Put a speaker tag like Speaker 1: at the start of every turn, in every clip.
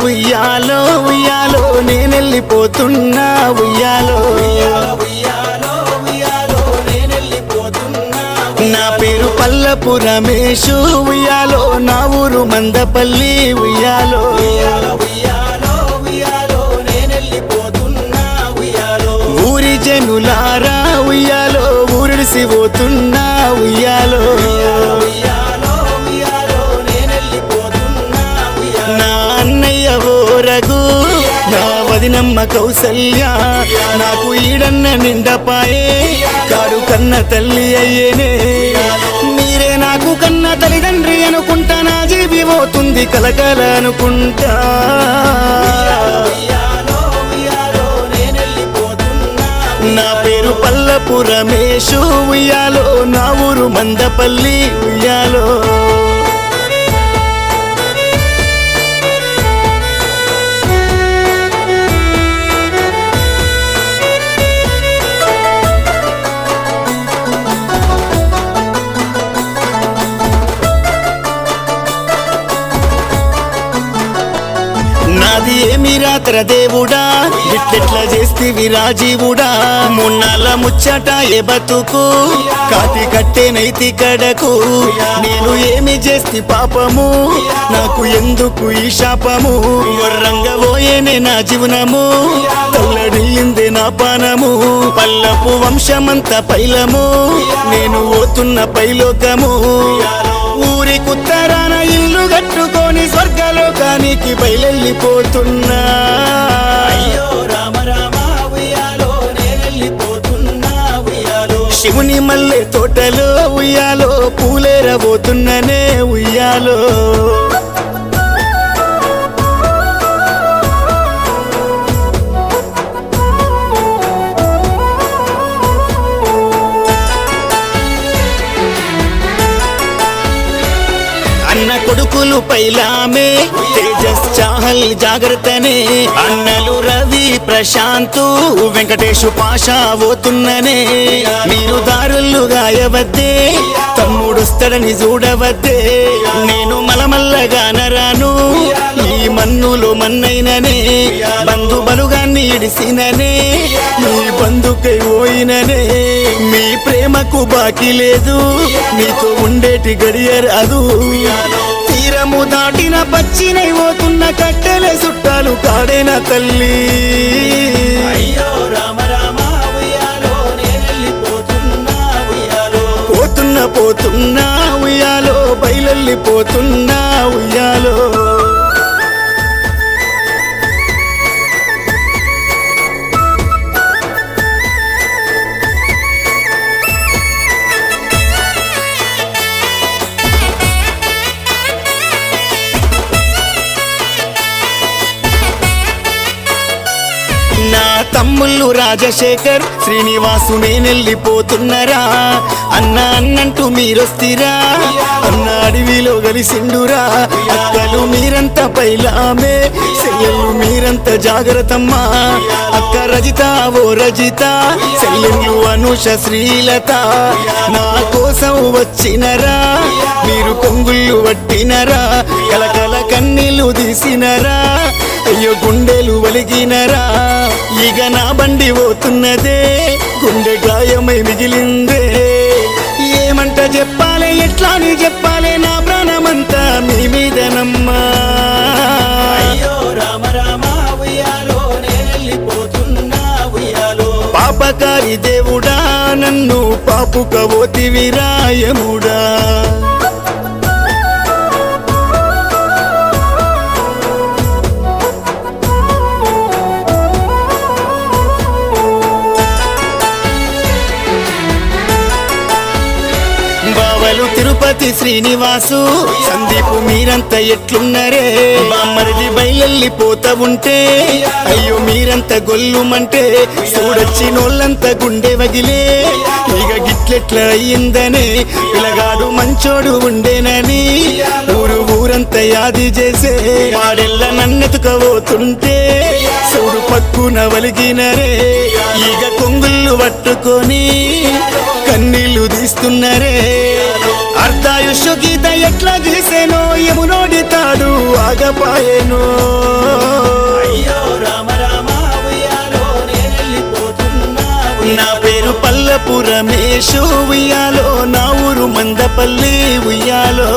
Speaker 1: ఉయ్యాలో ఉయ్యాలో నేనెళ్ళిపోతున్నా ఉయ్యాలో నా పేరు పల్లపు రమేషు ఉయ్యాలో నా ఊరు మందపల్లి ఉయ్యాలో ఊరి జనులారా ఉయ్యాలో ఊరిడిసి పోతున్నా ఉయ్యాలో నా అన్నయ్య ఓరగు నా వదినమ్మ కౌసల్య నాకు ఈడన్న నిండపాయే కాడు కన్న తల్లి అయ్యేనే మీరే నాకు కన్న తల్లిదండ్రి అనుకుంటా నా జీవి పోతుంది కలకల అనుకుంటా నా పేరు పల్లపు రమేషు ఉయ్యాలో నా ఊరు మందపల్లి ఉయ్యాలో నాది ఏమి రాత్ర దేవుడా ఇట్లెట్లా చేస్తేవి రాజీవుడా మున్నాళ్ళ ముచ్చట ఏ బతుకు కాటి కట్టే నైతి కడకు నేను ఏమి చేస్తే పాపము నాకు ఎందుకు ఈ శాపము రంగబోయేనే నా జీవనము తల్లడిల్లిందే నా పానము పల్లపు వంశమంతా పైలము నేను పోతున్న పైలోకము ఊరి కుత్తరాన ఇల్లు కట్టుకొని స్వర్గలోకానికి బయలెళ్ళిపోతున్నా శివుని మల్లె తోటలో ఉయ్యాలో పూలేరబోతున్ననే ఉయ్యాలో అన్న కొడుకులు పైలామే తేజస్ చాహల్ జాగ్రత్తనే అన్నలు రవి ప్రశాంతు వెంకటేశు పాషా పోతున్ననే మీరు దారులు గాయవద్దే తమ్ముడొస్తాడని చూడవద్దే నేను మలమల్లగా నరాను ఈ మన్నులో మన్నైననే బంధు బలుగాన్ని ఇడిసిననే మీ బంధుకై పోయిననే మీ ప్రేమకు బాకీ లేదు మీతో ఉండేటి గడియ రాదు తీరము దాటిన పచ్చినై పోతున్న కట్టెలే చుట్టాలు కాడేన తల్లి పోతున్నా పోతున్నా ఉయ్యాలో బయలెళ్ళిపోతున్నా ఉయ్యాలో నా తమ్ముళ్ళు రాజశేఖర్ శ్రీనివాసు నేనెళ్ళిపోతున్నరా అన్న అన్నంటూ మీరొస్తిరా అన్న అడవిలో కలిసిండురా అక్కలు మీరంతా పైలామే చెల్లెళ్ళు మీరంతా జాగ్రత్తమ్మా అక్క రజిత ఓ రజిత చెల్లెళ్ళు అనుష శ్రీలత నా కోసం వచ్చినరా మీరు కొంగుళ్ళు పట్టినరా కలకల కన్నీళ్ళు తీసినరా అయ్యో గుండెలు వలిగినరా ఇక నా బండి పోతున్నదే గుండె గాయమై మిగిలిందే ఏమంట చెప్పాలే ఎట్లాని చెప్పాలే నా ప్రాణమంతా మీ మీదనమ్మా పాపకారి దేవుడా నన్ను పాపుకవోతివి రాయముడా తిరుపతి శ్రీనివాసు సందీపు మీరంతా ఎట్లున్నరే మరిది బయలెళ్ళిపోతా ఉంటే అయ్యో మీరంతా గొల్లుమంటే చూడొచ్చినోళ్ళంతా గుండె వగిలే ఇక గిట్లెట్లా అయ్యిందనే పిల్లగాడు మంచోడు ఉండేనని ఊరంతా యాది చేసే వాడెల్ల నన్నెతుకపోతుంటే చూడు పక్కున వలిగినరే ఇక కొంగుళ్ళు పట్టుకొని కన్నీళ్లు తీస్తున్నరే అర్ధాయుషు గీత ఎట్లా గీసేనో యమునోడి తాడు ఆగపాయెను. అయ్యో రామ రామ ఉయ్యాలో నేనెళ్ళిపోతున్నా. నా పేరు పల్లపు రమేషు ఉయ్యాలో, నా ఊరు మందపల్లి ఉయ్యాలో.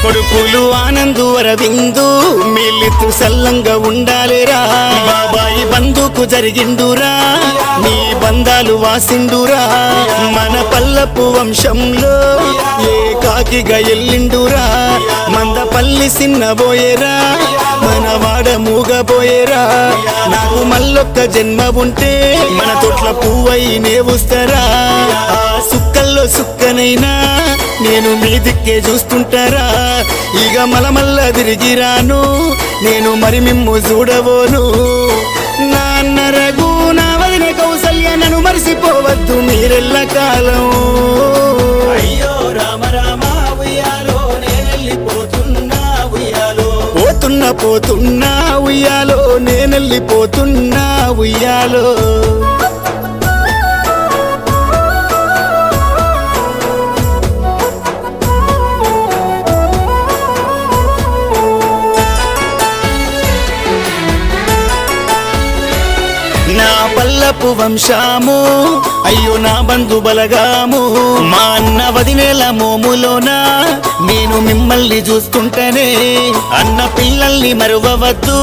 Speaker 1: కొడుకులు ఆనందు అరవిందు మీలిత్తు సల్లంగా ఉండాలిరా. బాబాయి బంధుకు జరిగిండురా, నీ బంధాలు వాసిండురా. మన పల్లపు వంశంలో ఏ కాకిగా ఎల్లిండురా. మందపల్లి సిన్నబోయేరా, మన వాడ మూగబోయేరా. నాకు మళ్ళొక్క జన్మ ఉంటే మన తొట్ల పువ్వై నేవుస్తారా. ఆ సుక్కల్లో సుక్కనైనా నేను మీ దిక్కే చూస్తుంటారా. ఇక మలమల్ల తిరిగిరాను, నేను మరి మిమ్ము చూడబోను. నాన్న రఘు నా వదిన కౌసల్య నన్ను మరిసిపోవద్దు మీరెల్ల కాలం. అయ్యో రామ రామ ఉయ్యాలో నేనెళ్ళిపోతున్నా ఉయ్యాలో. పోతున్నా ఉయ్యాలో నేనెళ్ళిపోతున్నా ఉయ్యాలో. నా పల్లపు వంశాము అయ్యో నా బంధు బలగాము. మా అన్న వదినేల మోములోనా నేను మిమ్మల్ని చూస్తుంటేనే. అన్న పిల్లల్ని మరువవద్దు,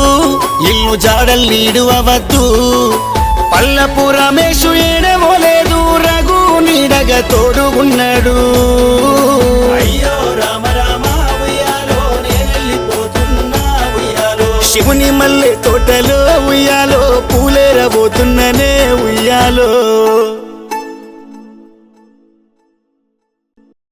Speaker 1: ఇల్లు జాడల్ని ఇడువవద్దు. పల్లపు రమేషు ఏడవలేదు, రఘు నీడగా తోడు ఉన్నాడు. అయ్యో రామ రామ ఉయ్యాలో నేనెళ్ళిపోతున్నా ఉయ్యాలో. శివుని మల్లె తోటలో ఉయ్యాలో పూలేరబోతున్ననే ఉయ్యాలో.